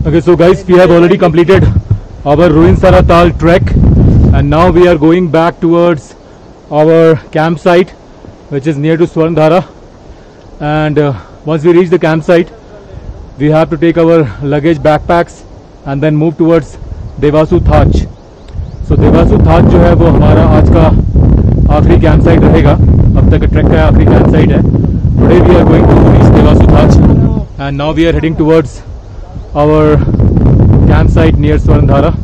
Okay, so guys, we have already completed our Ruinsara Tal trek, and now we are going back towards our campsite, which is near to Swarndhara. And once we reach the campsite, we have to take our luggage, backpacks, and then move towards Devasu Thach. So Devasu Thach जो है वो हमारा आज का आखिरी campsite रहेगा, अब तक ट्रैक का आखिरी campsite है. Today we are going to reach Devasu Thach, and now we are heading towards our campsite near Swarndhara.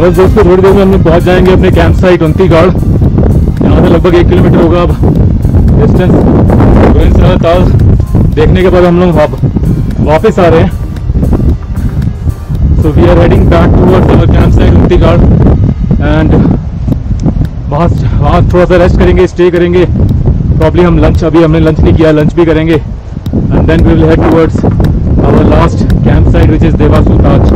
बस दोस्तों, थोड़ी देर में हम लोग पहुँच जाएंगे अपने कैंप साइट उंतीगाड़. यहाँ से लगभग 1 किलोमीटर होगा अब डिस्टेंस. रुइंसरा ताल देखने के बाद हम लोग वापस आ रहे हैं. So we are heading back towards our camp site Untigad, and वहाँ थोड़ा सा रेस्ट करेंगे, स्टे करेंगे. प्रॉब्ली हम लंच, अभी हमने लंच नहीं किया, लंच भी करेंगे, and then we will head towards our last camp site which is Devasu Thach.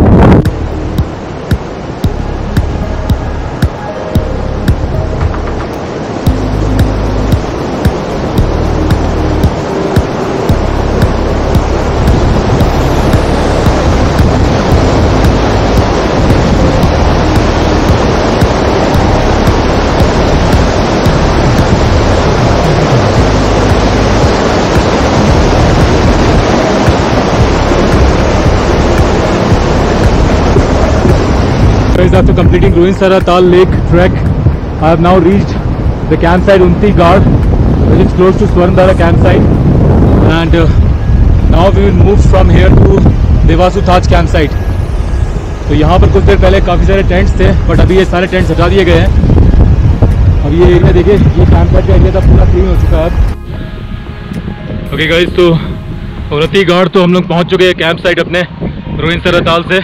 After completing Ruinsara Tal Lake trek, I have now reached the campsite Untigad, which is close to Swarndhara campsite, and now we will move from here to Devasu Thach campsite. तो यहाँ पर कुछ देर पहले काफ़ी सारे tents थे, but अभी ये सारे टेंट्स हटा दिए गए हैं. अब ये एरिया देखिए, ये कैंपसाइट का एरिया था पूरा क्लीन हो चुका है अब. ओके गाइस, तो उन्तीगाड़ तो हम लोग पहुँच चुके हैं कैंप साइट अपने रुइंसरा ताल से.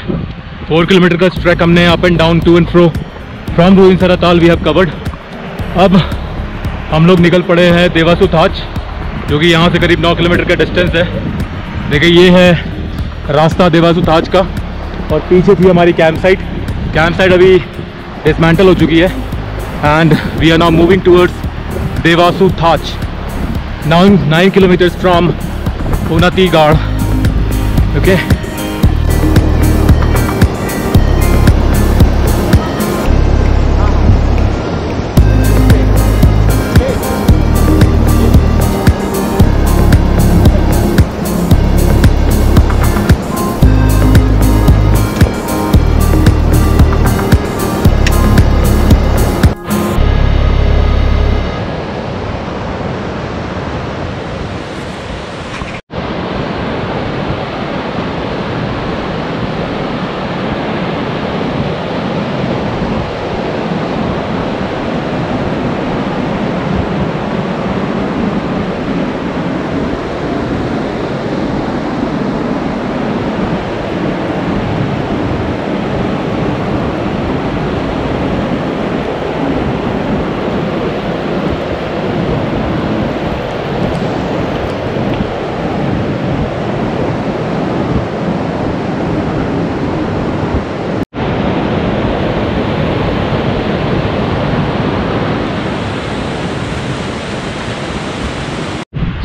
4 किलोमीटर का ट्रैक हमने up and down, to and fro from Ruinsara Tal we have covered. अब हम लोग निकल पड़े हैं देवासु थाच, जो कि यहाँ से करीब 9 किलोमीटर का डिस्टेंस है. देखिए ये है रास्ता देवासु थाच का, और पीछे थी हमारी कैंप साइट. कैंप साइट अभी डिसमेंटल हो चुकी है, and we are now moving towards Devasu Thach, 9 kilometres from Untigad. Okay,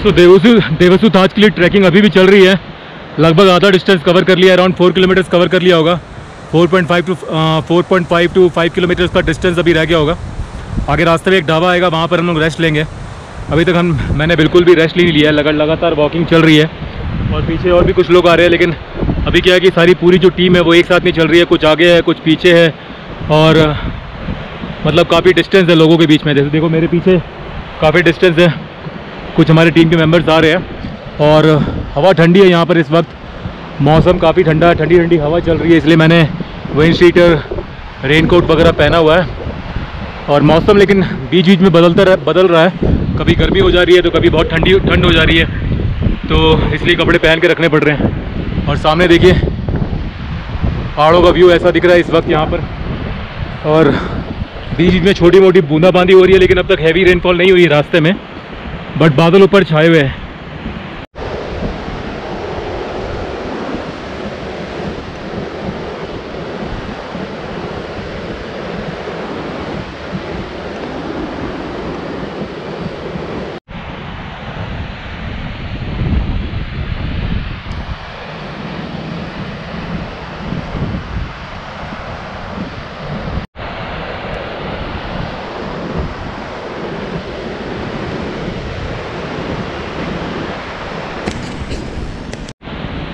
तो देवसू ताज के लिए ट्रैकिंग अभी भी चल रही है। लगभग आधा डिस्टेंस कवर कर लिया, अराउंड 4 किलोमीटर्स कवर कर लिया होगा। 4.5 टू 5 किलोमीटर्स का डिस्टेंस अभी रह गया होगा। आगे रास्ते में एक ढाबा आएगा, वहाँ पर हम लोग रेस्ट लेंगे। अभी तक मैंने बिल्कुल भी रेस्ट नहीं लिया है, लगातार वॉकिंग चल रही है। और पीछे और भी कुछ लोग आ रहे हैं, लेकिन अभी क्या है कि सारी पूरी जो टीम है वो एक साथ नहीं चल रही है, कुछ आगे है कुछ पीछे है, और मतलब काफ़ी डिस्टेंस है लोगों के बीच में। जैसे देखो मेरे पीछे काफ़ी डिस्टेंस है, कुछ हमारे टीम के मेंबर्स आ रहे हैं। और हवा ठंडी है यहाँ पर इस वक्त, मौसम काफ़ी ठंडा है, ठंडी ठंडी हवा चल रही है, इसलिए मैंने विंड शीटर रेनकोट वगैरह पहना हुआ है। और मौसम लेकिन बीच बीच में बदल रहा है, कभी गर्मी हो जा रही है तो कभी बहुत ठंड हो जा रही है, तो इसलिए कपड़े पहन के रखने पड़ रहे हैं। और सामने देखिए पहाड़ों का व्यू ऐसा दिख रहा है इस वक्त यहाँ पर, और बीच बीच में छोटी मोटी बूंदाबांदी हो रही है, लेकिन अब तक हैवी रेनफॉल नहीं हुई है रास्ते में, बट बादल ऊपर छाए हुए हैं।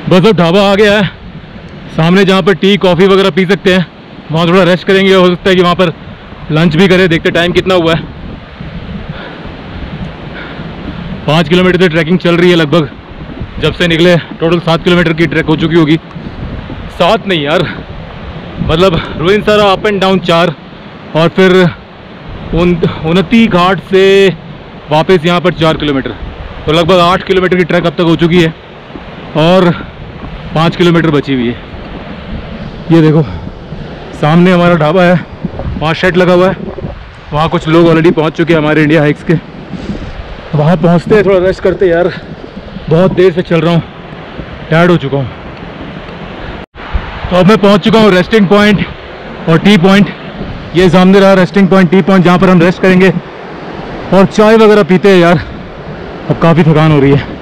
बस अब ढाबा आ गया है सामने, जहाँ पर टी कॉफ़ी वगैरह पी सकते हैं। वहाँ थोड़ा रेस्ट करेंगे, हो सकता है कि वहाँ पर लंच भी करें। देखते टाइम कितना हुआ है। 5 किलोमीटर से ट्रैकिंग चल रही है लगभग, जब से निकले टोटल 7 किलोमीटर की ट्रैक हो चुकी होगी। 7 नहीं यार, मतलब रोइंसरा अप एंड डाउन 4, और फिर 29 घाट से वापस यहाँ पर 4 किलोमीटर, तो लगभग 8 किलोमीटर की ट्रैक अब तक हो चुकी है, और 5 किलोमीटर बची हुई है। ये देखो सामने हमारा ढाबा है, वहाँ शेड लगा हुआ है, वहाँ कुछ लोग ऑलरेडी पहुँच चुके हैं हमारे इंडिया हाइक्स के। वहाँ पहुँचते हैं, थोड़ा रेस्ट करते यार, बहुत देर से चल रहा हूँ, टायर्ड हो चुका हूँ। तो अब मैं पहुँच चुका हूँ रेस्टिंग पॉइंट और टी पॉइंट। ये सामने रहा रेस्टिंग पॉइंट, टी पॉइंट, जहाँ पर हम रेस्ट करेंगे और चाय वगैरह पीते हैं यार। अब काफ़ी थकान हो रही है।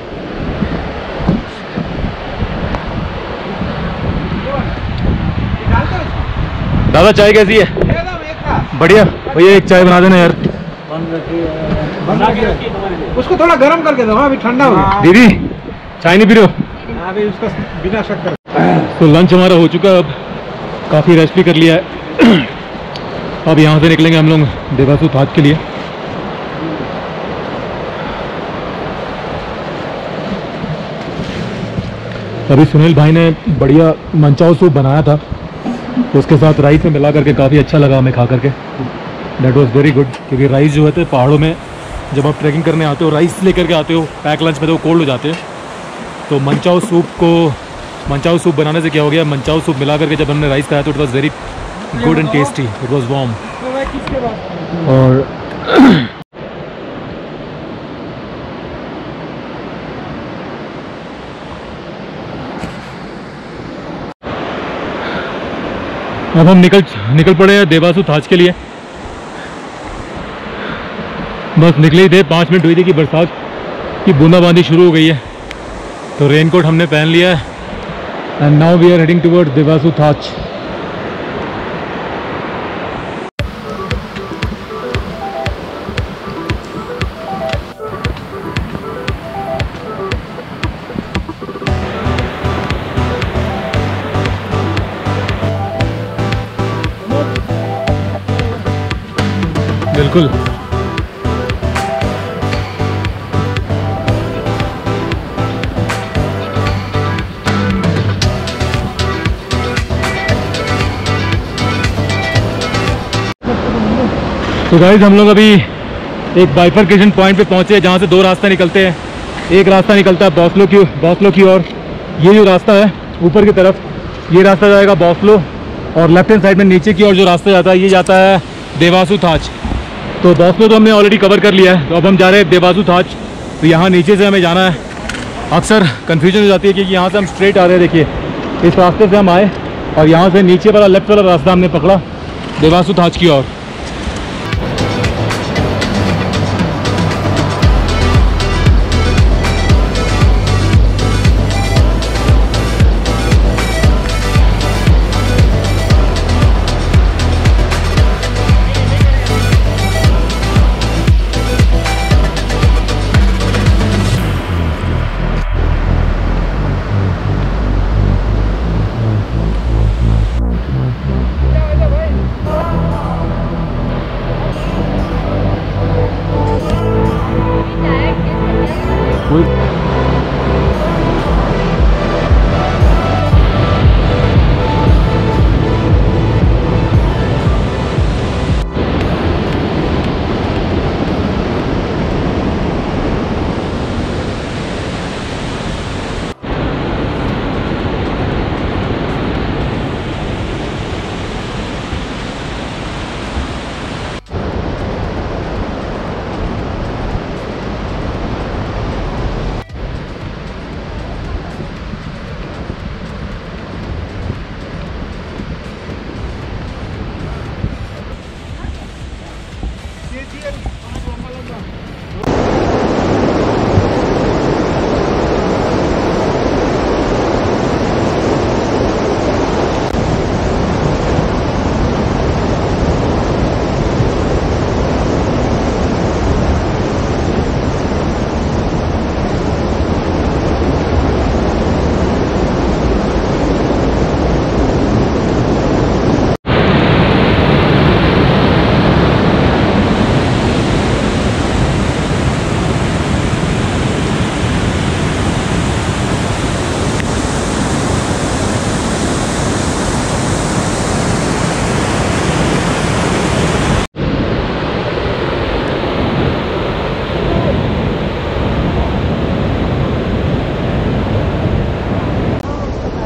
दादा चाय कैसी है? बढ़िया भैया, एक चाय बना देना यार। उसको थोड़ा गर्म करके दो, अभी ठंडा हो गया। दीदी चाय नहीं पी रहे हो? अभी उसका बिना शक्कर। तो लंच हमारा हो चुका है, अब काफ़ी रेस्ट भी कर लिया है। अब यहाँ से निकलेंगे हम लोग देवासू थाज के लिए। अभी सुनील भाई ने बढ़िया मंचाओ सूप बनाया था, उसके साथ राइस में मिला करके काफ़ी अच्छा लगा हमें खा करके। दैट वाज वेरी गुड, क्योंकि राइस जो है तो पहाड़ों में जब आप ट्रैकिंग करने आते हो, राइस लेकर के आते हो पैक लंच में, तो वो कोल्ड हो जाते हैं। तो मंचाओ सूप बनाने से क्या हो गया, मंचाओ सूप मिला करके जब हमने राइस खाया तो it was very good and tasty, it was warm. और अब हम निकल पड़े हैं देवासू थाज के लिए। बस निकले ही थे, 5 मिनट हुई थी कि बरसात की बूंदाबांदी शुरू हो गई है, तो रेनकोट हमने पहन लिया है। And now we are heading towards Devasu Thach. बिल्कुल तो गाइस हम लोग अभी एक बाइफर्केशन पॉइंट पे पहुंचे हैं, जहाँ से 2 रास्ते निकलते हैं। एक रास्ता निकलता है बॉस्लो की ओर, ये जो रास्ता है ऊपर की तरफ, ये रास्ता जाएगा बॉस्लो, और लेफ्ट हैंड साइड में नीचे की ओर जो रास्ता जाता है ये जाता है देवासू थाज। तो बॉस्लो तो हमने ऑलरेडी कवर कर लिया है, तो अब हम जा रहे हैं देवासू थाज। तो यहाँ नीचे से हमें जाना है। अक्सर कन्फ्यूजन हो जाती है कि यहाँ से हम स्ट्रेट आ रहे हैं, देखिए इस रास्ते से हम आए और यहाँ से नीचे वाला लेफ्ट वाला रास्ता हमने पकड़ा देवासू थाज की ओर।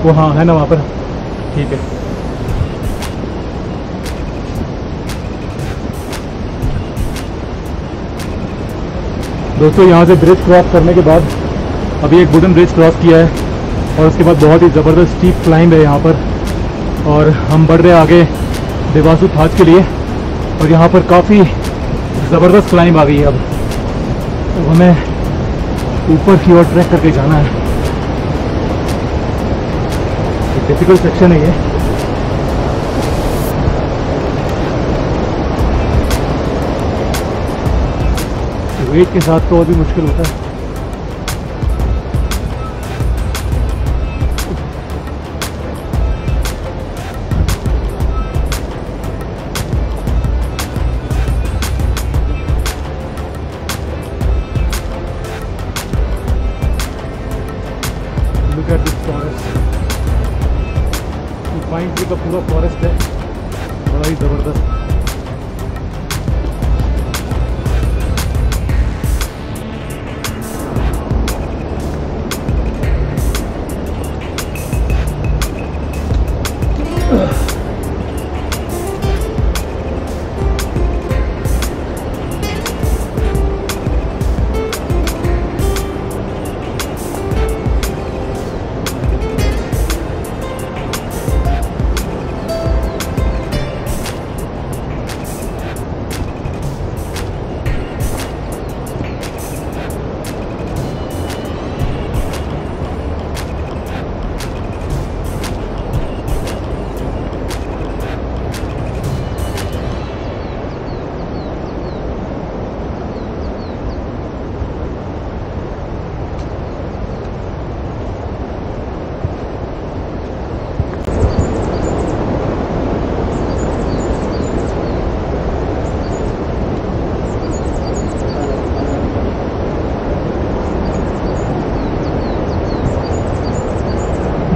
वो हाँ है ना वहाँ पर, ठीक है। दोस्तों यहाँ से ब्रिज क्रॉस करने के बाद अभी एक वुडन ब्रिज क्रॉस किया है और उसके बाद बहुत ही ज़बरदस्त स्टीप क्लाइंब है यहाँ पर, और हम बढ़ रहे हैं आगे देवासु थाच के लिए। और यहाँ पर काफ़ी ज़बरदस्त क्लाइंब आ गई है अब, तो हमें ऊपर की ओर ट्रैक करके जाना है। डिफिकल्ट सेक्शन है ये। वेट के साथ तो और भी मुश्किल होता है। Look at this forest. Pine tree का पूरा फॉरेस्ट है, बड़ा ही जबरदस्त।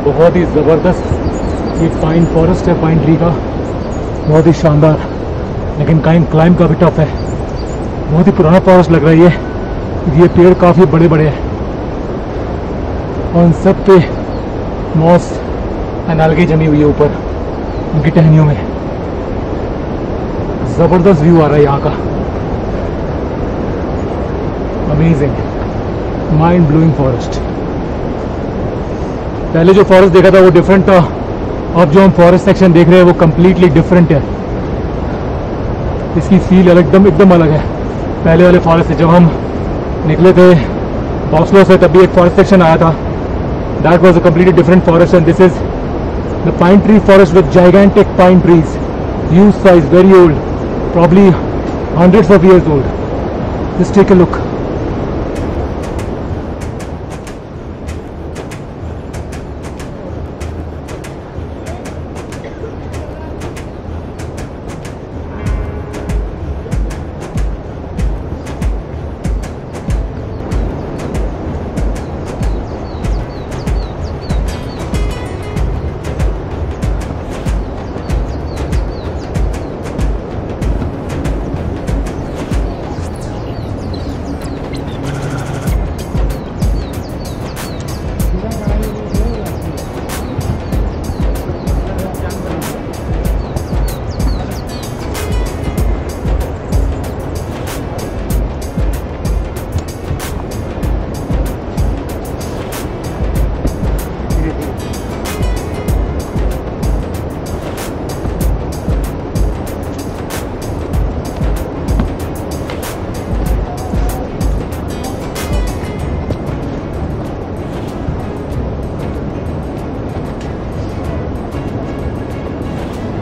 बहुत ही ज़बरदस्त ये पाइन फॉरेस्ट है, पाइन ट्री का, बहुत ही शानदार, लेकिन क्लाइंब का भी टफ है। बहुत ही पुराना फॉरेस्ट लग रहा है ये पेड़ काफ़ी बड़े बड़े हैं और उन सब पे मॉस एंड algae जमी हुई है ऊपर उनकी टहनियों में। ज़बरदस्त व्यू आ रहा है यहाँ का, अमेजिंग, माइंड ब्लोइंग फॉरेस्ट। पहले जो फॉरेस्ट देखा था वो डिफरेंट था, अब जो हम फॉरेस्ट सेक्शन देख रहे हैं वो कम्प्लीटली डिफरेंट है। इसकी फील एकदम अलग है। पहले वाले फॉरेस्ट से जब हम निकले थे ऑस्लो से तब भी एक फॉरेस्ट सेक्शन आया था, that was a completely different forest and this is the pine tree forest with gigantic pine trees, huge size, very old, probably hundreds of years old. Just take a look.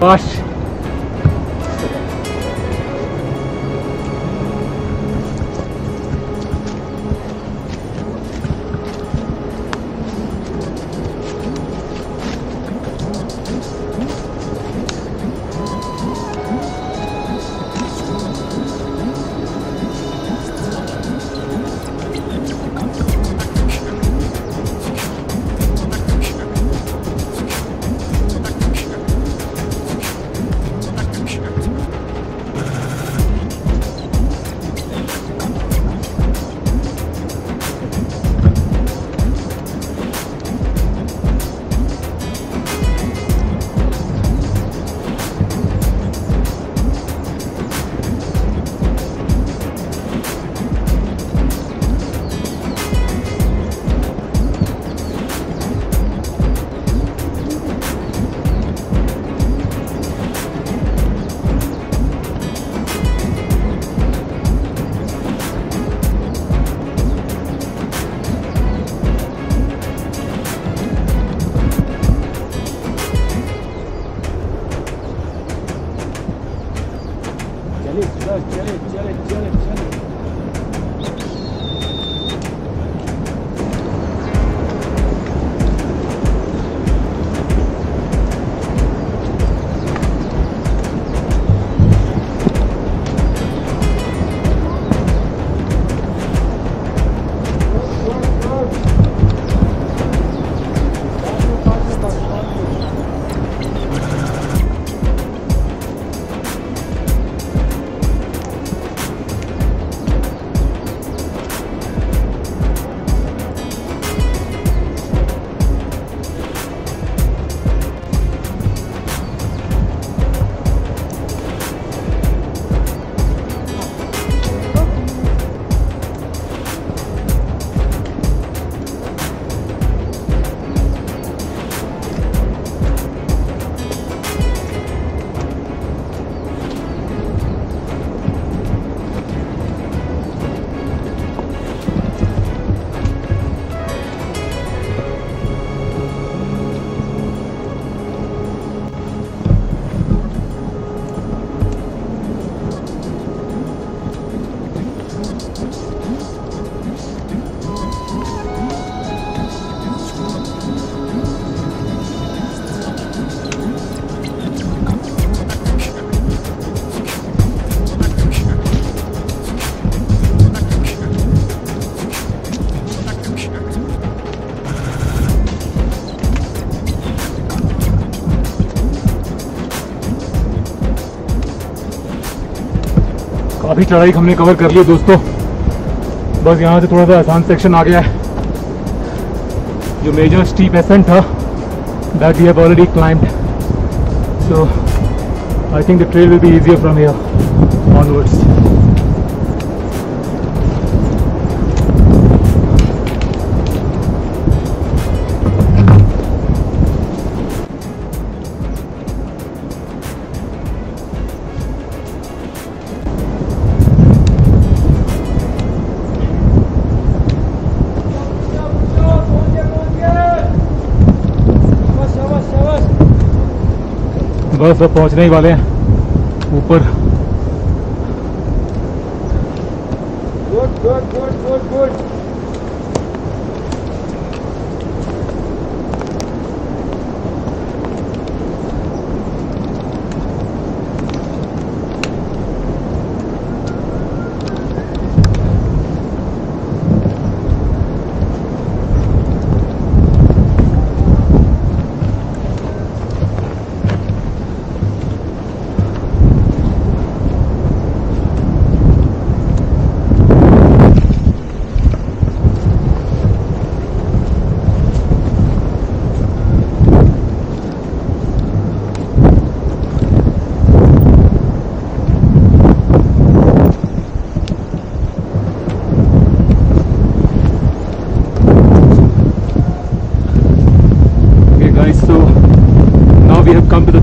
Gosh. काफ़ी चढ़ाई हमने cover कर ली दोस्तों, बस यहाँ से थोड़ा सा आसान सेक्शन आ गया है। जो मेजर स्टीप एसेंट था that we have already climbed, so I think the trail will be easier from here onwards. बस अब पहुंचने ही वाले हैं ऊपर। Good.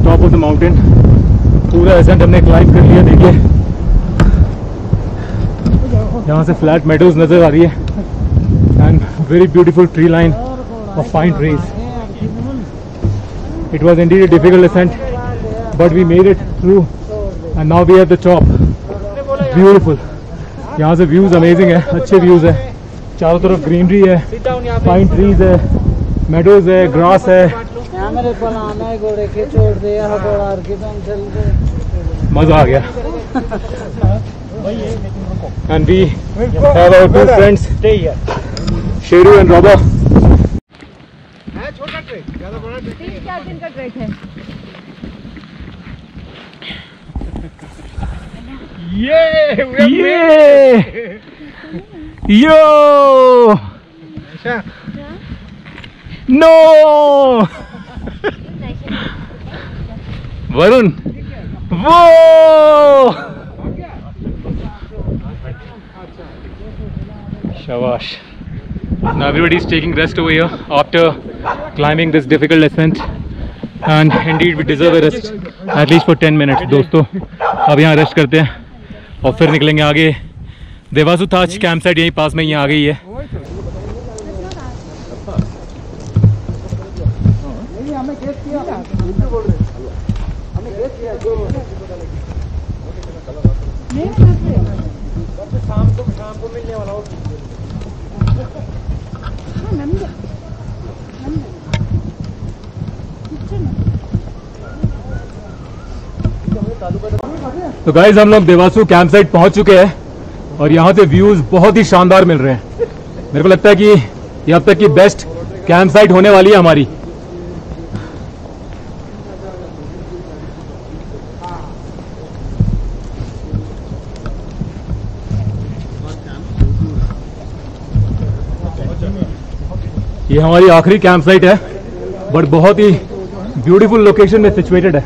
Top of the mountain पूरा एसेंट हमने क्लाइंब कर लिया। देखिए यहाँ से फ्लैट मेडोज नजर आ रही है and very beautiful tree line of fine trees. It was indeed a difficult ascent but we made it through and now we have the top. Beautiful, यहाँ से व्यूज अमेजिंग है, अच्छे व्यूज है, चारों तरफ ग्रीनरी है, फाइन ट्रीज है, meadows है, ग्रास है। मजा आ गया। And we have our two friends Sheru and Roba. छोटा ट्रैक, ज्यादा बड़ा ट्रैक नहीं है। 3-4 दिन का ट्रैक है। यो अच्छा नो वरुण वो शाबाश। Now everybody is taking rest over here after climbing this difficult ascent and indeed we deserve a rest at least for 10 minutes दोस्तों। अब यहाँ रेस्ट करते हैं और फिर निकलेंगे आगे। देवासु ताज कैंप साइट यहीं पास में ही आ गई है। शाम को मिलने वाला हो। तो गाइज हम लोग देवासु कैंप साइट पहुंच चुके हैं और यहाँ से व्यूज बहुत ही शानदार मिल रहे हैं। मेरे को लगता है कि ये अब तक की बेस्ट कैंप साइट होने वाली है हमारी। ये हमारी आखिरी कैंप साइट है बट बहुत ही ब्यूटीफुल लोकेशन में सिचुएटेड है।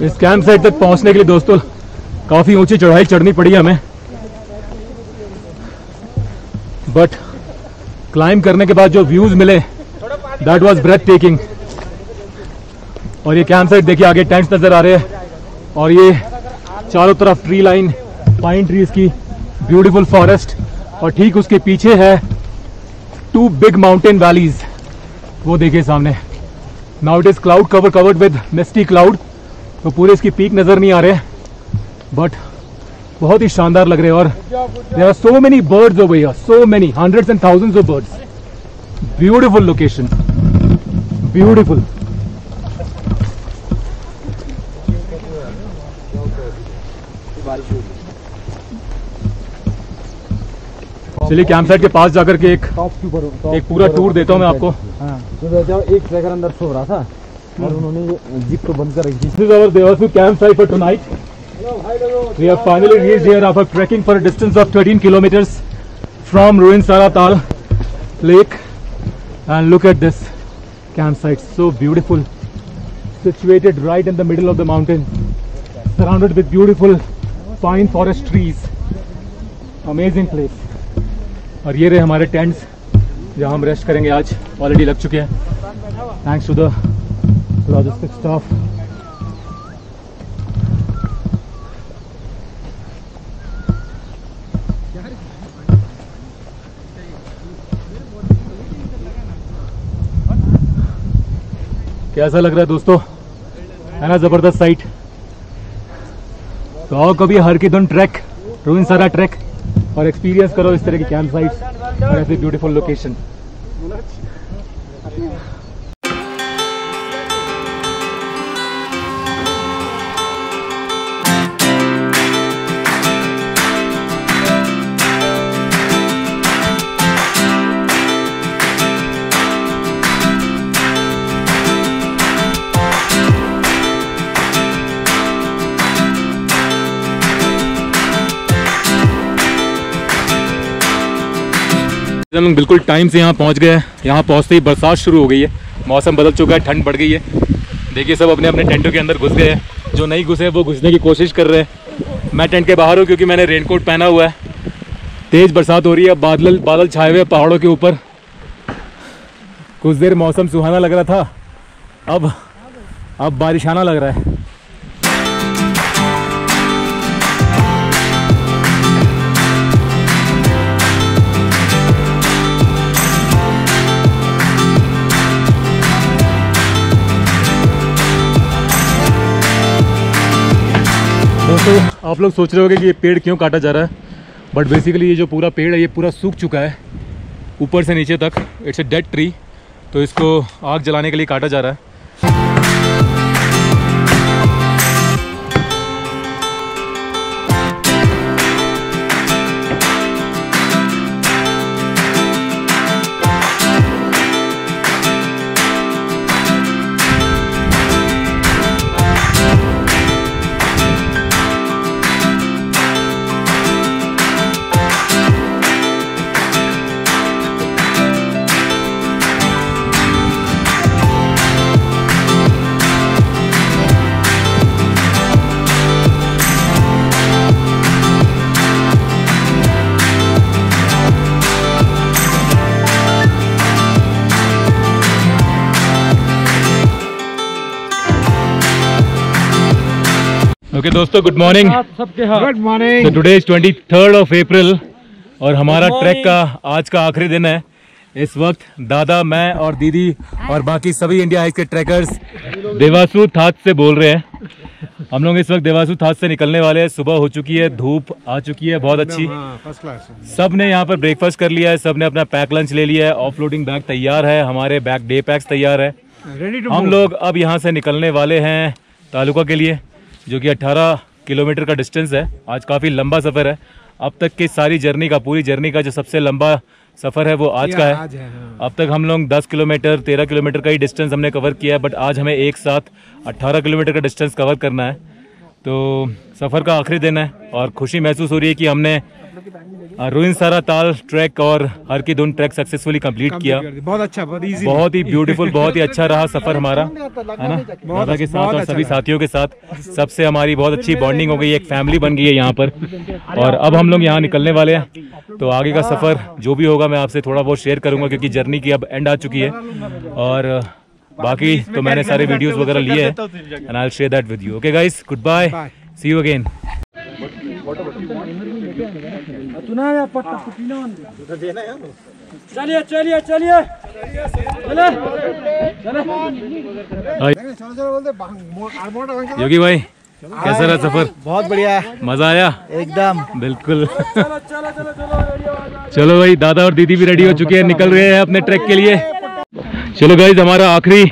इस कैंप साइट तक पहुंचने के लिए दोस्तों काफी ऊंची चढ़ाई चढ़नी पड़ी हमें, बट क्लाइंब करने के बाद जो व्यूज मिले दैट वाज ब्रेथ टेकिंग। और ये कैंप साइट देखिए, आगे टेंट्स नजर आ रहे हैं और ये चारों तरफ ट्री लाइन, पाइन ट्रीज की ब्यूटीफुल फॉरेस्ट और ठीक उसके पीछे है 2 बिग माउंटेन वैलीज, वो देखिए सामने। Now it is cloud covered with misty cloud, तो पूरे इसकी पीक नजर नहीं आ रहे बट बहुत ही शानदार लग रहे हैं। और there are so many birds over here, so many, hundreds and thousands of birds. Beautiful location, beautiful. बारिश हुई। चलिए कैंप साइट के पास जाकर के एक टॉप के ऊपर एक पूरा टूर देता हूँ मैं आपको। हाँ, तो देखो एक ट्रैकर अंदर सो रहा था और उन्होंने जीप को बंद कर रखी। This is our Devasu campsite for tonight. We have finally reached here after trekking for a distance of 13 kilometers from ruined Saratal Lake. And look at this campsite, so beautiful. Situated right in the middle of the mountain, surrounded with beautiful pine forest trees. Amazing place. और ये रहे हमारे tents जहाँ हम rest करेंगे आज, already लग चुके हैं thanks to the logistic staff. कैसा लग रहा है दोस्तों, है ना जबरदस्त साइट। तो आओ कभी हर की धुन ट्रैक, रुइन सारा ट्रैक और एक्सपीरियंस करो इस तरह की कैंप साइट्स और ऐसी ब्यूटीफुल लोकेशन। हम बिल्कुल टाइम से यहाँ पहुँच गए हैं। यहाँ पहुँचते ही बरसात शुरू हो गई है, मौसम बदल चुका है, ठंड बढ़ गई है। देखिए सब अपने अपने टेंटों के अंदर घुस गए हैं, जो नहीं घुसे वो घुसने की कोशिश कर रहे हैं। मैं टेंट के बाहर हूँ क्योंकि मैंने रेनकोट पहना हुआ है। तेज़ बरसात हो रही है, बादल छाए हुए पहाड़ों के ऊपर। कुछ देर मौसम सुहाना लग रहा था, अब बारिशाना लग रहा है। दोस्तों आप लोग सोच रहे होंगे कि ये पेड़ क्यों काटा जा रहा है, बट बेसिकली ये जो पूरा पेड़ है ये पूरा सूख चुका है ऊपर से नीचे तक। इट्स ए डेड ट्री, तो इसको आग जलाने के लिए काटा जा रहा है। ओके दोस्तों, गुड मॉर्निंग। Good morning. तो today is 23rd of April और हमारा ट्रैक का आज का आखिरी दिन है। इस वक्त दादा, मैं और दीदी और बाकी सभी इंडिया हाइक के ट्रैकर्स देवासू थाट से बोल रहे हैं। हम लोग इस वक्त देवासू थाट से निकलने वाले हैं। सुबह हो चुकी है, धूप आ चुकी है बहुत अच्छी। First class. सब ने यहाँ पर ब्रेकफास्ट कर लिया है, सब ने अपना पैक लंच ले लिया है, ऑफलोडिंग बैग तैयार है, हमारे बैग डे पैक्स तैयार है। हम लोग अब यहाँ से निकलने वाले हैं तालुका के लिए, जो कि 18 किलोमीटर का डिस्टेंस है। आज काफ़ी लंबा सफ़र है। अब तक की सारी जर्नी का, पूरी जर्नी का जो सबसे लंबा सफ़र है वो आज का है। अब तक हम लोग 10 किलोमीटर 13 किलोमीटर का ही डिस्टेंस हमने कवर किया है, बट आज हमें एक साथ 18 किलोमीटर का डिस्टेंस कवर करना है। तो सफ़र का आखिरी दिन है और खुशी महसूस हो रही है कि हमने रुइन सारा ताल ट्रैक और हर की धुन ट्रैक सक्सेसफुली कंप्लीट किया। बहुत अच्छा, बहुत इजी, बहुत ही ब्यूटीफुल, बहुत ही अच्छा रहा सफ़र हमारा, है ना। दादा के साथ और सभी साथियों के साथ सबसे हमारी बहुत अच्छी बॉन्डिंग हो गई, एक फैमिली बन गई है यहाँ पर। और अब हम लोग यहाँ निकलने वाले हैं। तो आगे का सफ़र जो भी होगा मैं आपसे थोड़ा बहुत शेयर करूँगा, क्योंकि जर्नी की अब एंड आ चुकी है। और बाकी तो मैंने सारे वीडियोज़ वगैरह लिए हैं and I will share that with you. Okay guys, goodbye, see you again. चलिए चलिए चलिए योगी भाई, कैसा रहा सफर? बहुत बढ़िया, मजा आया एकदम, बिल्कुल। चलो भाई, दादा और दीदी भी रेडी हो चुके हैं, निकल रहे हैं अपने ट्रैक के लिए। चलो गाइस, हमारा आखिरी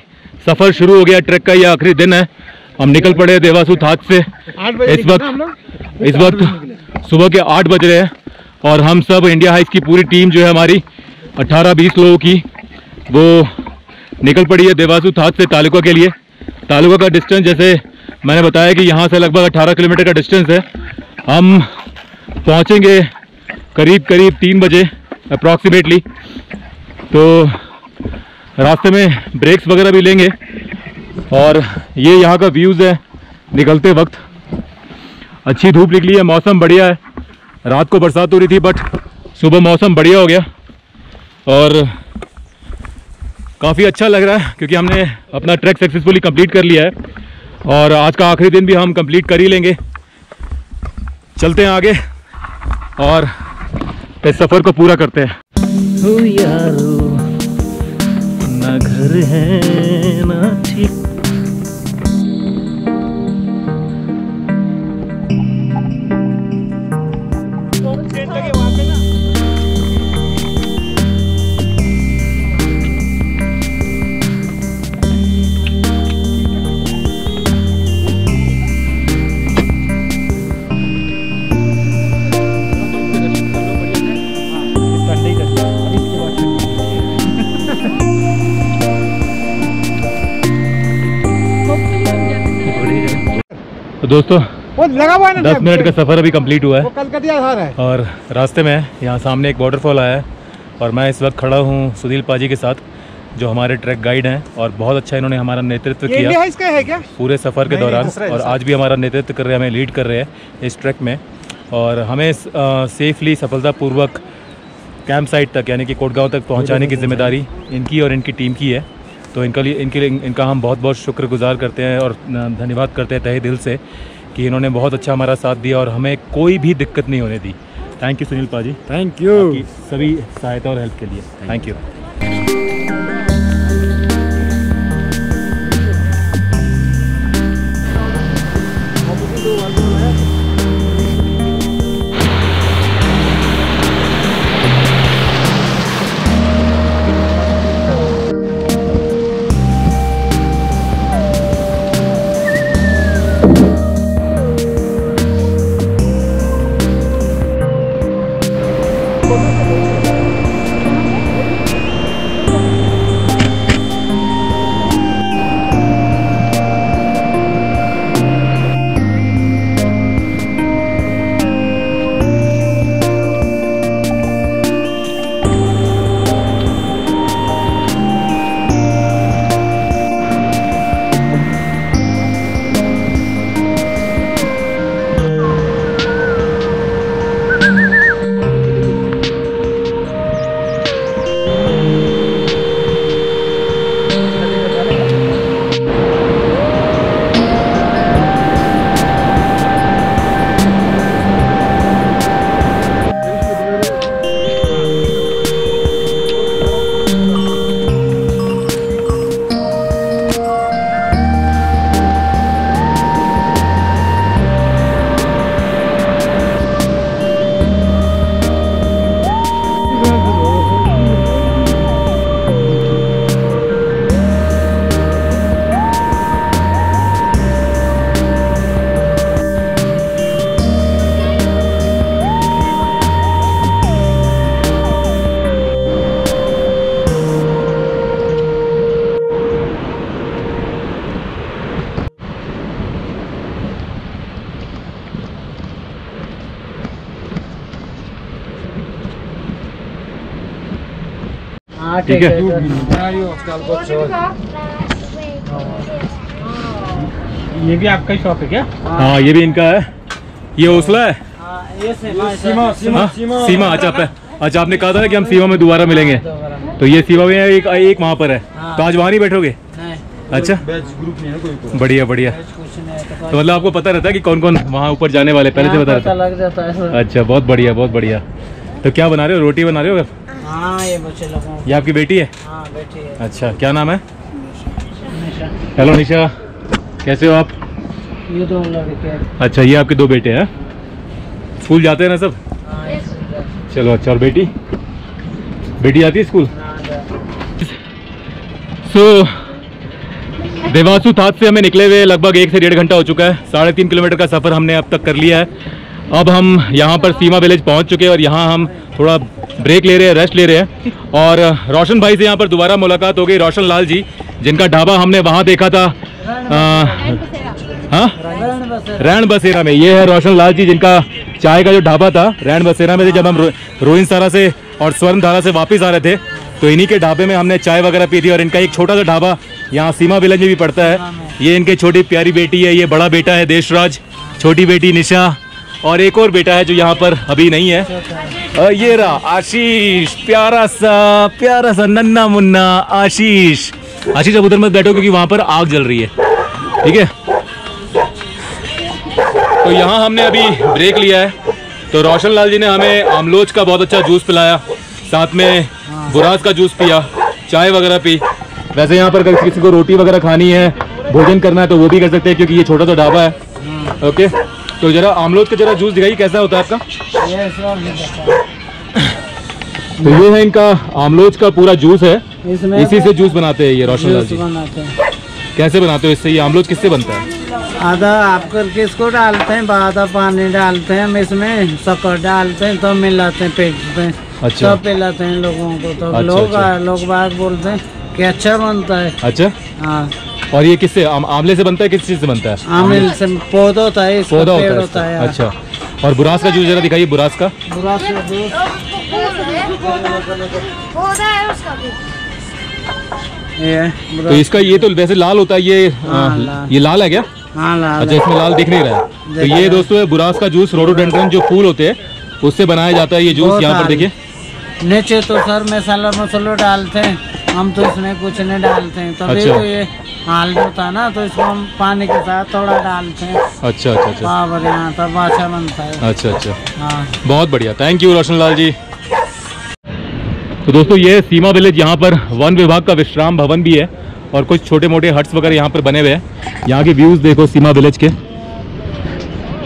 सफर शुरू हो गया, ट्रैक का ये आखिरी दिन है। हम निकल पड़े देवासू थाट से। इस वक्त इस वक्त सुबह के 8 बज रहे हैं और हम सब इंडिया हाइक्स की पूरी टीम जो है हमारी 18-20 लोगों की वो निकल पड़ी है देवासू थाट से तालुका के लिए। तालुका का डिस्टेंस जैसे मैंने बताया कि यहाँ से लगभग 18 किलोमीटर का डिस्टेंस है। हम पहुँचेंगे करीब 3 बजे अप्रॉक्सीमेटली। तो रास्ते में ब्रेक्स वगैरह भी लेंगे और ये यहाँ का व्यूज़ है निकलते वक्त। अच्छी धूप निकली है, मौसम बढ़िया है। रात को बरसात हो रही थी बट सुबह मौसम बढ़िया हो गया और काफ़ी अच्छा लग रहा है क्योंकि हमने अपना ट्रैक सक्सेसफुली कंप्लीट कर लिया है और आज का आखिरी दिन भी हम कंप्लीट कर ही लेंगे। चलते हैं आगे और इस सफ़र को पूरा करते हैं। हो यारो ना घर है ना ठीक। तो दोस्तों वो लगा हुआ है ना 10 मिनट का सफ़र अभी कंप्लीट हुआ है। वो कलकतिया था है और रास्ते में यहाँ सामने एक वाटरफॉल आया है और मैं इस वक्त खड़ा हूँ सुनील पाजी के साथ जो हमारे ट्रैक गाइड हैं और बहुत अच्छा इन्होंने हमारा नेतृत्व किया इसका है क्या? पूरे सफ़र के दौरान और आज भी हमारा नेतृत्व कर रहे हैं, हमें लीड कर रहे हैं इस ट्रैक में और हमें सेफली सफलतापूर्वक कैंप साइट तक यानी कि कोटगांव तक पहुँचाने की जिम्मेदारी इनकी और इनकी टीम की है। तो इनका हम बहुत बहुत शुक्रगुजार करते हैं और धन्यवाद करते हैं तहे दिल से कि इन्होंने बहुत अच्छा हमारा साथ दिया और हमें कोई भी दिक्कत नहीं होने दी। थैंक यू सुनील पाजी, थैंक यू आपकी सभी सहायता और हेल्प के लिए। Thank you. ठीक है। ये भी आपका ही शॉप है क्या? हाँ ये भी इनका है। ये हौसला है सीमा। अच्छा आपने कहा था ना कि हम सीमा में दोबारा मिलेंगे तो ये सीमा में एक वहाँ पर है तो आज वहाँ नहीं बैठोगे? अच्छा बढ़िया। तो मतलब आपको पता रहता है कि कौन कौन वहाँ ऊपर जाने वाले पहले से बता रहता है? अच्छा बहुत बढ़िया। तो क्या बना रहे हो? रोटी बना रहे हो? हाँ ये बच्चे लोगों। ये आपकी बेटी है? हाँ बेटी है। अच्छा क्या नाम है? हेलो निशा, कैसे हो आप? ये 2 लड़के। अच्छा ये आपके 2 बेटे हैं? स्कूल जाते हैं ना सब? हाँ चलो अच्छा। और बेटी आती है स्कूल? देवासू थाट से हमें निकले हुए लगभग 1 से 1.5 घंटा हो चुका है। 3.5 किलोमीटर का सफ़र हमने अब तक कर लिया है अब हम यहाँ पर सीमा विलेज पहुँच चुके हैं और यहाँ हम थोड़ा ब्रेक ले रहे हैं, रेस्ट ले रहे हैं। और रोशन भाई से यहाँ पर दोबारा मुलाकात हो गई, रोशन लाल जी जिनका ढाबा हमने वहाँ देखा था हाँ रैन बसेरा में। ये है रोशन लाल जी जिनका चाय का जो ढाबा था रैन बसेरा में थे। जब हम रोहिंसारा से और स्वर्णधारा से वापस आ रहे थे तो इन्हीं के ढाबे में हमने चाय वगैरह पी थी। और इनका एक छोटा सा ढाबा यहाँ सीमा विलेज में भी पड़ता है। ये इनके छोटी प्यारी बेटी है, ये बड़ा बेटा है देशराज, छोटी बेटी निशा और एक और बेटा है जो यहाँ पर अभी नहीं है। ये रहा आशीष, प्यारा सा नन्ना मुन्ना आशीष। आशीष अब उधर मत बैठो क्योंकि वहाँ पर आग जल रही है, ठीक है। तो यहाँ हमने अभी ब्रेक लिया है। तो रोशन लाल जी ने हमें आमलोच का बहुत अच्छा जूस पिलाया, साथ में बुरास का जूस पिया, चाय वगैरह पी। वैसे यहाँ पर अगर किसी को रोटी वगैरह खानी है, भोजन करना है तो वो भी कर सकते हैं क्योंकि ये छोटा सा ढाबा है। ओके, तो जरा आमलोच का जरा जूस दिखाइए कैसा होता है आपका। तो ये है इनका आमलोच का पूरा जूस है, इसी से जूस बनाते हैं ये रोशन लाल जी। कैसे बनाते हो इससे, ये आमलोच किससे बनता है? आधा आप करके इसको डालते हैं, आधा पानी डालते हैं, हम इसमें शक्कर डालते हैं तो मिलाते हैं, पेटते हैं। अच्छा, तब पिलाते हैं लोगों को। तो अच्छा, लोग बाग बोलते हैं कि अच्छा बनता है। अच्छा, हाँ। और ये किससे, आमले से बनता है, किस चीज से बनता है? आमले से पौधा होता है, पौधा पेड़ होता है। है। अच्छा, और बुरास का जूस जरा दिखाइए, बुरास का। बुरास का जूस तो इसका ये तो वैसे लाल होता है, ये ये लाल है क्या? हाँ लाल। अच्छा, इसमें लाल दिख नहीं रहा है। तो ये दोस्तों है बुरास का जूस, रोडोडेंड्रन जो फूल होते हैं उससे बनाया जाता है ये जूस। यहाँ पर देखिए नीचे तो सर मसाला डालते हैं, हम तो इसमें कुछ नहीं डालते हैं। तो अच्छा। तो ये हाल होता है ना, तो इसको हम पानी के साथ थोड़ा डालते हैं। अच्छा अच्छा अच्छा, हाँ बढ़िया, तब अच्छा बनता है। अच्छा अच्छा, हाँ बहुत बढ़िया, थैंक यू रोशन लाल जी। तो दोस्तों ये सीमा विलेज, यहाँ पर वन विभाग का विश्राम भवन भी है और कुछ छोटे मोटे हट्स वगैरह यहाँ पर बने हुए हैं। यहाँ के व्यूज़ देखो सीमा विलेज के,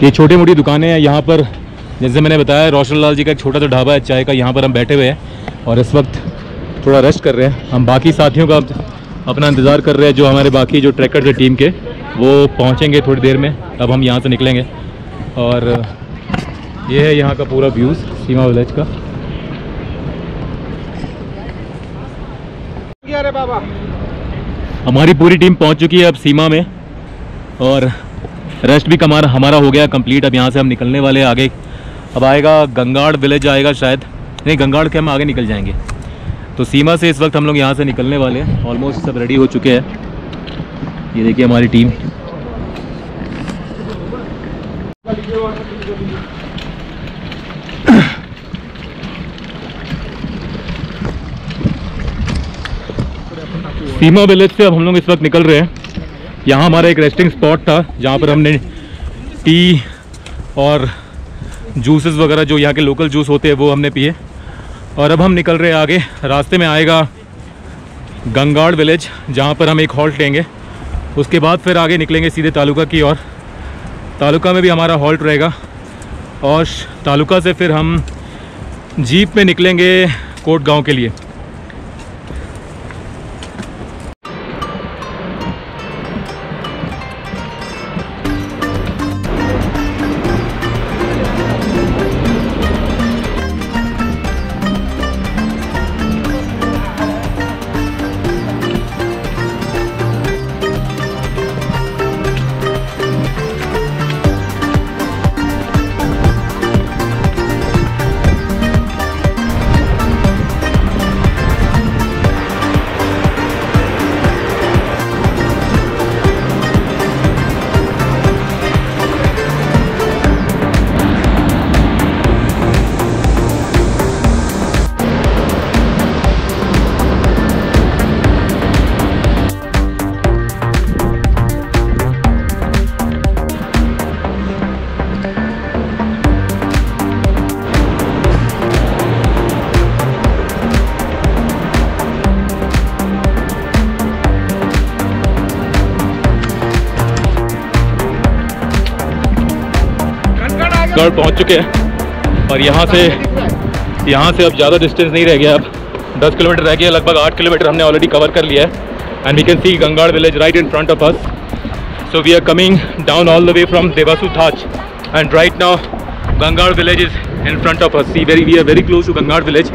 ये छोटी मोटी दुकानें हैं यहाँ पर। जैसे मैंने बताया रोशन लाल जी का एक छोटा सा ढाबा है चाय का, यहाँ पर हम बैठे हुए हैं और इस वक्त थोड़ा रेस्ट कर रहे हैं। हम बाकी साथियों का अपना इंतज़ार कर रहे हैं, जो हमारे बाकी जो ट्रैकर्स है टीम के, वो पहुँचेंगे थोड़ी देर में, तब हम यहाँ से निकलेंगे। और ये है यहाँ का पूरा व्यूज़ सीमा विलेज का। अरे बाबा, हमारी पूरी टीम पहुँच चुकी है अब सीमा में और रेस्ट भी हमारा हो गया कंप्लीट। अब यहाँ से हम निकलने वाले हैं आगे। अब आएगा गंगाड़ विलेज आएगा शायद, नहीं गंगाड़ के हम आगे निकल जाएंगे। तो सीमा से इस वक्त हम लोग यहाँ से निकलने वाले हैं, ऑलमोस्ट सब रेडी हो चुके हैं। ये देखिए हमारी टीम। सीमा विलेज से अब हम लोग इस वक्त निकल रहे हैं। यहाँ हमारा एक रेस्टिंग स्पॉट था जहाँ पर हमने टी और जूसेस वगैरह जो यहाँ के लोकल जूस होते हैं वो हमने पिए। और अब हम निकल रहे हैं आगे। रास्ते में आएगा गंगाड़ विलेज जहाँ पर हम एक हॉल्ट लेंगे, उसके बाद फिर आगे निकलेंगे सीधे तालुका की ओर। तालुका में भी हमारा हॉल्ट रहेगा और तालुका से फिर हम जीप में निकलेंगे कोट गाँव के लिए। गढ़ पहुंच चुके हैं और यहाँ से अब ज़्यादा डिस्टेंस नहीं रह गया। अब 10 किलोमीटर रह गया, लगभग 8 किलोमीटर हमने ऑलरेडी कवर कर लिया है। And we can see Gangad village right in front of us. So we are coming down all the way from Devasu Thach and right now Gangar village is in front of us. See, we are very close to Gangar village.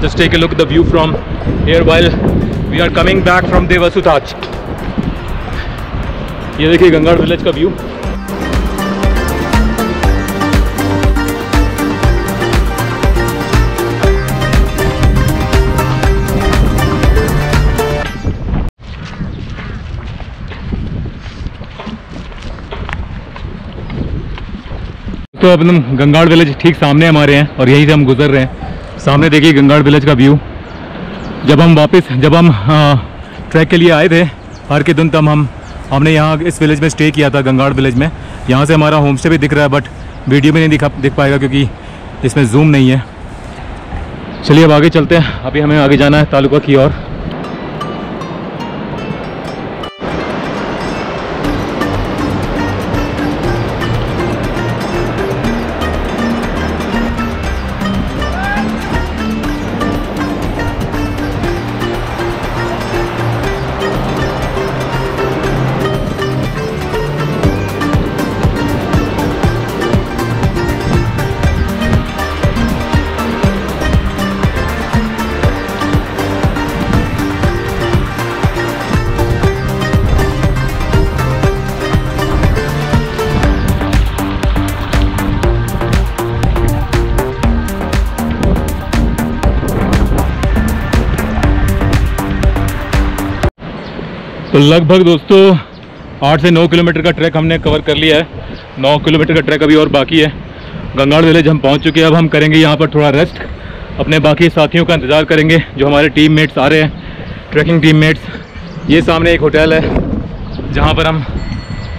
Just take a look at the view from here while we are coming back from Devasutaj. ये देखिए Gangad village का view. तो अब हम Gangad village ठीक सामने हमारे हैं और यहीं से हम गुजर रहे हैं। सामने देखिए गंगाड़ विलेज का व्यू। जब हम ट्रैक के लिए आए थे हर के दिन, तब हमने यहाँ इस विलेज में स्टे किया था, गंगाड़ विलेज में। यहाँ से हमारा होम स्टे भी दिख रहा है, बट वीडियो में नहीं दिख पाएगा क्योंकि इसमें जूम नहीं है। चलिए अब आगे चलते हैं। अभी हमें आगे जाना है तालुका की ओर। तो लगभग दोस्तों 8 से 9 किलोमीटर का ट्रैक हमने कवर कर लिया है। 9 किलोमीटर का ट्रैक अभी और बाकी है। गंगाड़ विलेज हम पहुंच चुके हैं। अब हम करेंगे यहाँ पर थोड़ा रेस्ट, अपने बाकी साथियों का इंतज़ार करेंगे जो हमारे टीममेट्स आ रहे हैं, ट्रैकिंग टीममेट्स। ये सामने एक होटल है जहाँ पर हम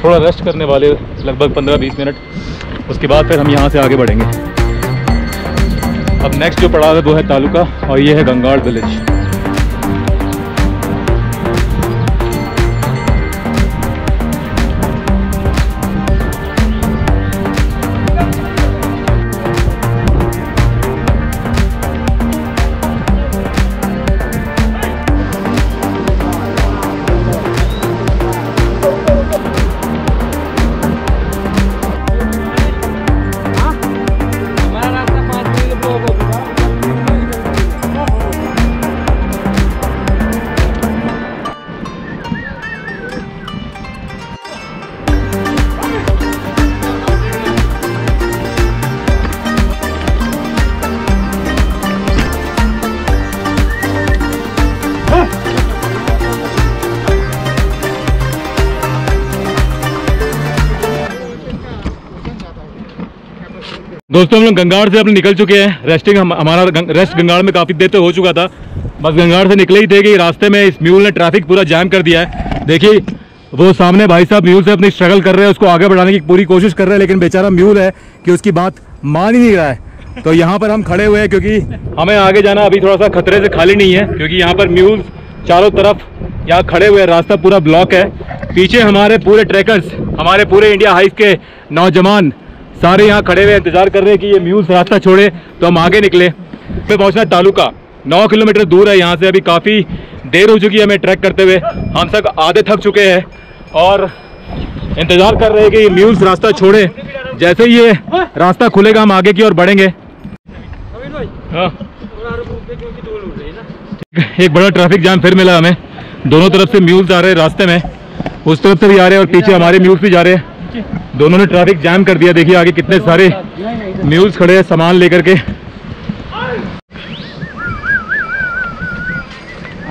थोड़ा रेस्ट करने वाले, लगभग 15-20 मिनट। उसके बाद फिर हम यहाँ से आगे बढ़ेंगे। अब नेक्स्ट जो पड़ाव है वो है तालुका और ये है गंगाड़ विलेज। दोस्तों हम लोग गंगाड़ से अपने निकल चुके हैं। रेस्टिंग हमारा रेस्ट गंगाड़ में काफ़ी देर तो हो चुका था। बस गंगाड़ से निकले ही थे कि रास्ते में इस म्यूल ने ट्रैफिक पूरा जाम कर दिया है। देखिए वो सामने भाई साहब म्यूल से अपनी स्ट्रगल कर रहे हैं, उसको आगे बढ़ाने की पूरी कोशिश कर रहे हैं, लेकिन बेचारा म्यूल है कि उसकी बात मान ही नहीं रहा है। तो यहाँ पर हम खड़े हुए हैं क्योंकि हमें आगे जाना अभी थोड़ा सा खतरे से खाली नहीं है, क्योंकि यहाँ पर म्यूल चारों तरफ यहाँ खड़े हुए हैं, रास्ता पूरा ब्लॉक है। पीछे हमारे पूरे ट्रैकर्स, हमारे पूरे इंडिया हाइक के नौजवान सारे यहाँ खड़े हुए इंतजार कर रहे हैं कि ये म्यूल रास्ता छोड़े तो हम आगे निकले। फिर पहुँचना तालुका 9 किलोमीटर दूर है यहाँ से। अभी काफ़ी देर हो चुकी है हमें ट्रैक करते हुए, हम सब आधे थक चुके हैं और इंतजार कर रहे हैं कि ये म्यूल रास्ता छोड़े। जैसे ही ये रास्ता खुलेगा हम आगे की ओर बढ़ेंगे। हाँ। एक बड़ा ट्रैफिक जाम फिर मिला हमें। दोनों तरफ से म्यूल्स आ रहे हैं रास्ते में, उस तरफ से भी आ रहे हैं और पीछे हमारे म्यूल्स भी जा रहे हैं। दोनों ने ट्रैफिक जाम कर दिया। देखिए आगे कितने सारे म्यूल्स खड़े हैं सामान लेकर के।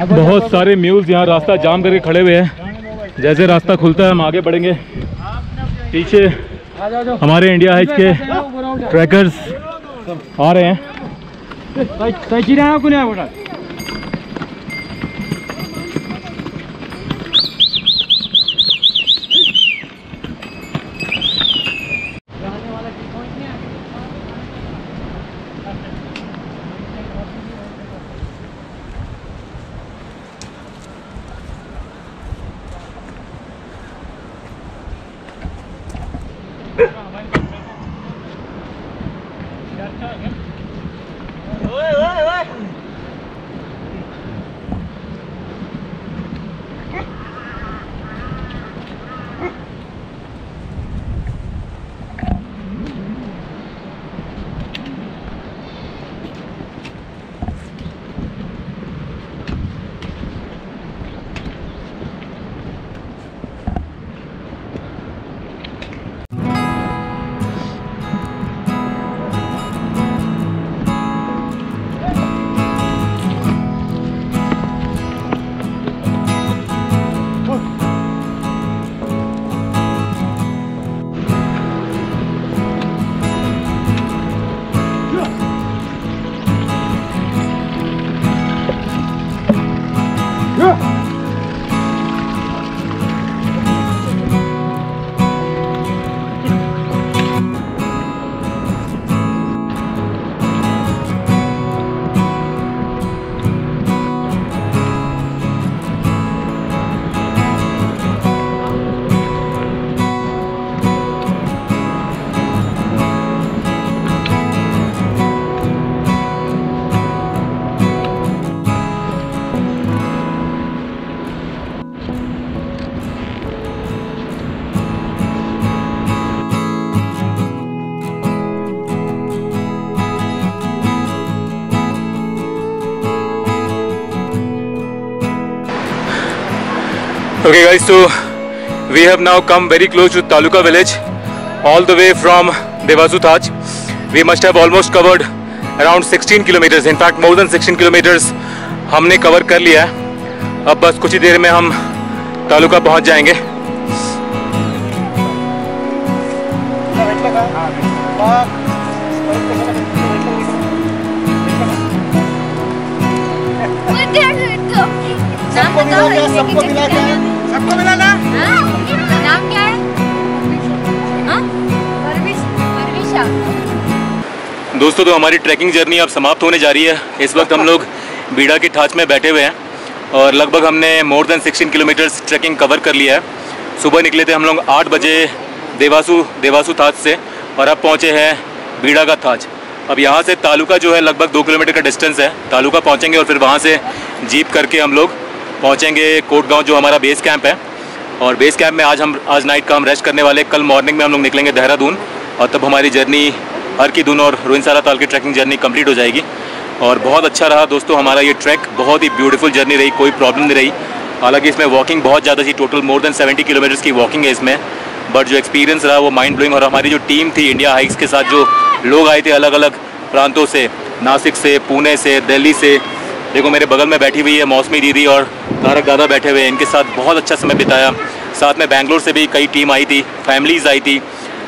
बहुत सारे म्यूल्स यहाँ रास्ता जाम करके खड़े हुए हैं। जैसे रास्ता खुलता है हम आगे बढ़ेंगे। पीछे हमारे इंडिया हाइक के ट्रैकर्स आ रहे हैं। Okay guys, so we have now come very close to Taluka village, all the way from Devasu Taj. We must have almost covered around 16 kilometers. In fact, more than 16 kilometers हमने cover कर लिया है. अब बस कुछ ही देर में हम तालुका पहुंच जाएंगे. सबको मिला ना? नाम क्या है? दोस्तों, तो हमारी ट्रैकिंग जर्नी अब समाप्त होने जा रही है. इस वक्त हम लोग बीड़ा की ठाच में बैठे हुए हैं और लगभग हमने more than 16 kilometres trekking cover कर लिया है. सुबह निकले थे हम लोग 8 बजे देवासू थाच से और अब पहुँचे हैं बीड़ा का थाच. अब यहाँ से तालुका जो है लगभग 2 किलोमीटर का डिस्टेंस है. तालुका पहुँचेंगे और फिर वहाँ से जीप करके हम लोग पहुँचेंगे कोटगांव, जो हमारा बेस कैंप है. और बेस कैंप में आज नाइट का हम रेस्ट करने वाले. कल मॉर्निंग में हम लोग निकलेंगे देहरादून और तब हमारी जर्नी हर की दून और रोइंसारा ताल की ट्रैकिंग जर्नी कंप्लीट हो जाएगी. और बहुत अच्छा रहा दोस्तों हमारा ये ट्रैक. बहुत ही ब्यूटीफुल जर्नी रही, कोई प्रॉब्लम नहीं रही. हालांकि इसमें वॉकिंग बहुत ज़्यादा थी, टोटल मोर देन 70 किलोमीटर्स की वॉकिंग है इसमें. बट जो एक्सपीरियंस रहा वो माइंड ब्लोइंग. और हमारी जो टीम थी इंडिया हाइक्स के साथ, जो लोग आए थे अलग अलग प्रांतों से, नासिक से, पुणे से, दिल्ली से. देखो मेरे बगल में बैठी हुई है मौसमी दीदी और तारक दादा बैठे हुए हैं. इनके साथ बहुत अच्छा समय बिताया. साथ में बेंगलोर से भी कई टीम आई थी, फैमिलीज़ आई थी.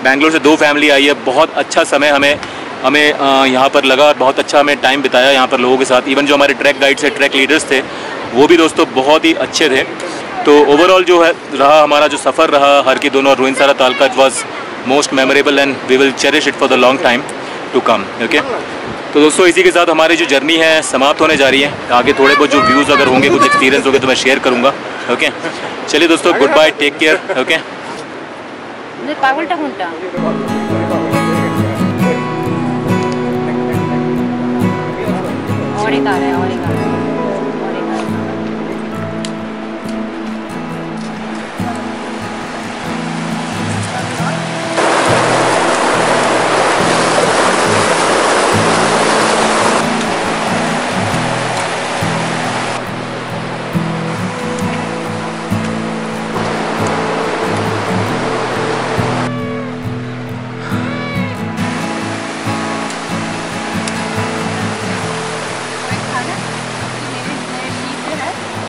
बेंगलोर से 2 फैमिली आई है. बहुत अच्छा समय हमें यहाँ पर लगा और बहुत अच्छा हमें टाइम बिताया यहाँ पर लोगों के साथ. इवन जो हमारे ट्रैक गाइड्स थे, ट्रैक लीडर्स थे, वो भी दोस्तों बहुत ही अच्छे थे. तो ओवरऑल जो है रहा हमारा जो सफ़र रहा हर की दोनों और रोइंसारा ताल का, it was most memorable and we will cherish it for the long time to come. Okay, तो दोस्तों इसी के साथ हमारी जो जर्नी है समाप्त होने जा रही है. आगे थोड़े बहुत जो व्यूज़ अगर होंगे, कुछ एक्सपीरियंस होंगे तो मैं शेयर करूँगा. ओके, चलिए दोस्तों, goodbye, take care. Okay, पागलटा कोणता और एक आ रहा है.